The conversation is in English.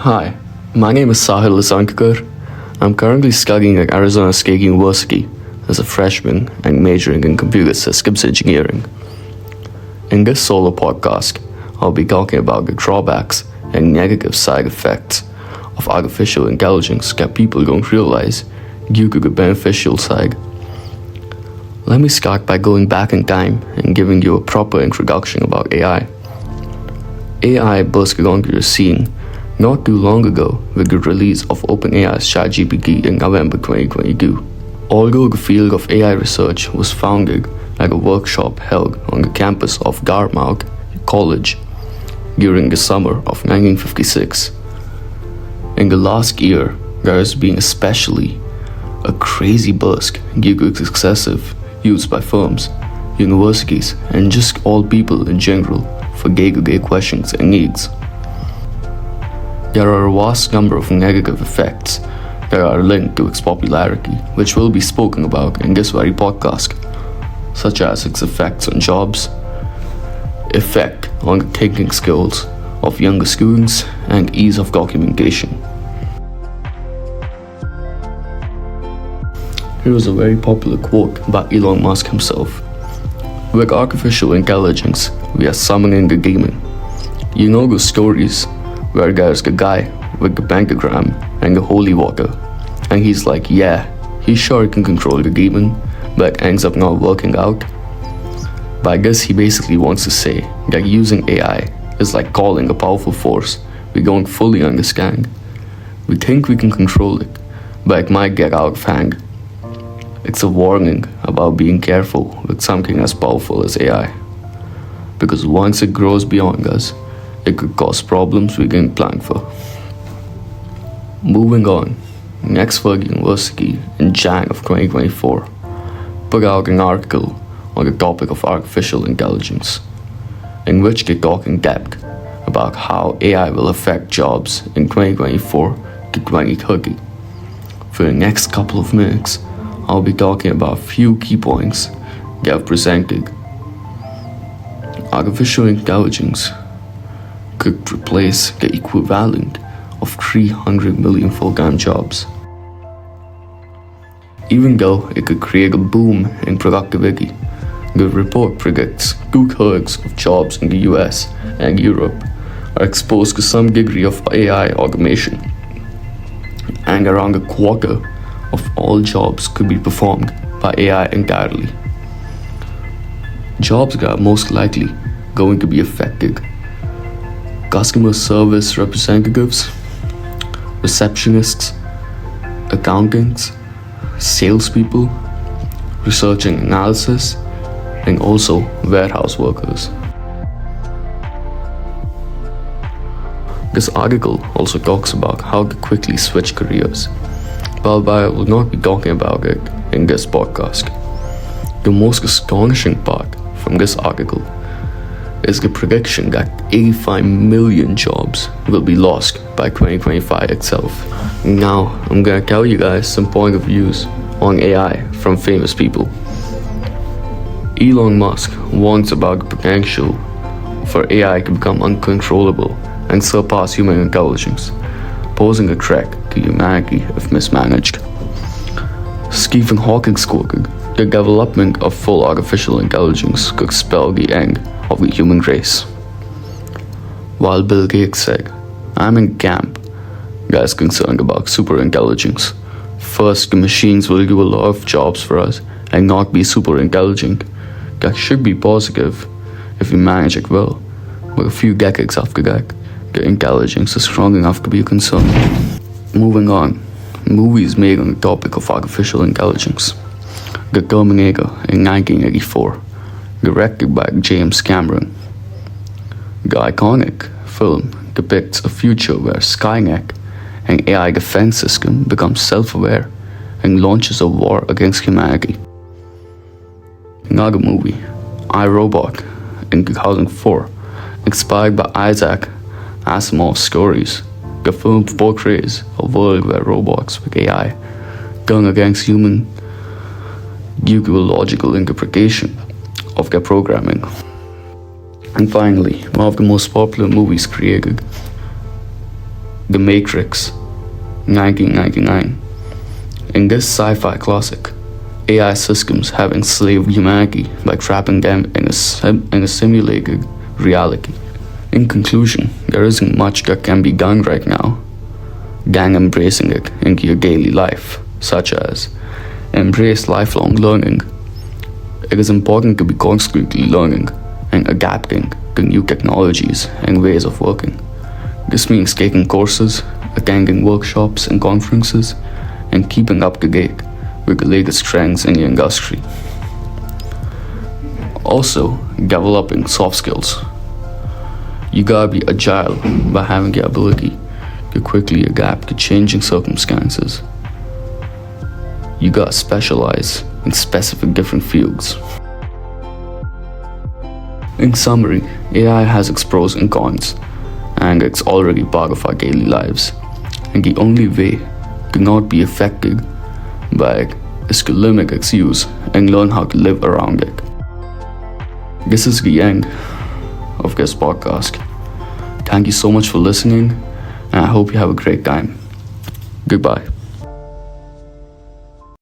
Hi, my name is Sahil Lisankar. I'm currently studying at Arizona State University as a freshman and majoring in computer systems engineering. In this solo podcast, I'll be talking about the drawbacks and negative side effects of artificial intelligence that people don't realize due to the beneficial side. Let me start by going back in time and giving you a proper introduction about AI. AI burst onto the scene not too long ago with the release of OpenAI's ChatGPT in November 2022. Although the field of AI research was founded at a workshop held on the campus of Dartmouth College during the summer of 1956. In the last year, there has been especially a crazy burst due to its excessive use by firms, universities, and just all people in general for day-to-day questions and needs. There are a vast number of negative effects that are linked to its popularity, which will be spoken about in this very podcast, such as its effects on jobs, effect on the thinking skills of younger students, and ease of documentation. Here is a very popular quote by Elon Musk himself. With artificial intelligence, we are summoning the demon. You know the stories where there's the guy with the pentagram and the holy water, and he's like, yeah, he's sure he can control the demon, but ends up not working out. By this, he basically wants to say that using AI is like calling a powerful force we don't fully understand. We think we can control it, but it might get out of hand. It's a warning about being careful with something as powerful as AI, because once it grows beyond us, it could cause problems we didn't plan for. Moving on, Oxford University in Jan of 2024 put out an article on the topic of artificial intelligence, in which they talk in depth about how AI will affect jobs in 2024 to 2030. For the next couple of minutes, I'll be talking about a few key points they have presented. Artificial intelligence could replace the equivalent of 300 million full-time jobs. Even though it could create a boom in productivity, the report predicts 2/3 of jobs in the US and Europe are exposed to some degree of AI automation, and around a quarter of all jobs could be performed by AI entirely. Jobs that are most likely going to be affected: customer service representatives, receptionists, accountants, salespeople, research and analysis, and also warehouse workers. This article also talks about how to quickly switch careers, but I will not be talking about it in this podcast. The most astonishing part from this article is the prediction that 85 million jobs will be lost by 2025 itself. Now, I'm gonna tell you guys some point of views on AI from famous people. Elon Musk warns about the potential for AI to become uncontrollable and surpass human intelligence, posing a threat to humanity if mismanaged. Stephen Hawking quoted, "The development of full artificial intelligence could spell the end of the human race." While Bill Gates said, "I'm in camp that is concerned about superintelligence. First, the machines will do a lot of jobs for us and not be super intelligent. That should be positive if we manage it well. But a few decades after that, the intelligence is strong enough to be a concern." Moving on, movies made on the topic of artificial intelligence. The Terminator in 1984, directed by James Cameron. The iconic film depicts a future where Skynet, an AI defense system, becomes self-aware and launches a war against humanity. Another movie, I, Robot, in 2004, inspired by Isaac Asimov's stories. The film portrays a world where robots with AI turn against human due to a logical interpretation of their programming. And finally, one of the most popular movies created, The Matrix, 1999. In this sci-fi classic, AI systems have enslaved humanity by trapping them in a simulated reality. In conclusion, there isn't much that can be done right now. Gang embracing it into your daily life, such as embrace lifelong learning. It is important to be constantly learning and adapting to new technologies and ways of working. This means taking courses, attending workshops and conferences, and keeping up to date with the latest trends in the industry. Also, developing soft skills. You gotta be agile by having the ability to quickly adapt to changing circumstances. You gotta specialize in specific different fields. In summary, AI has its pros and cons, and it's already part of our daily lives. And the only way to not be affected by it is to limit its use and learn how to live around it. This is the end of this podcast. Thank you so much for listening, and I hope you have a great time. Goodbye.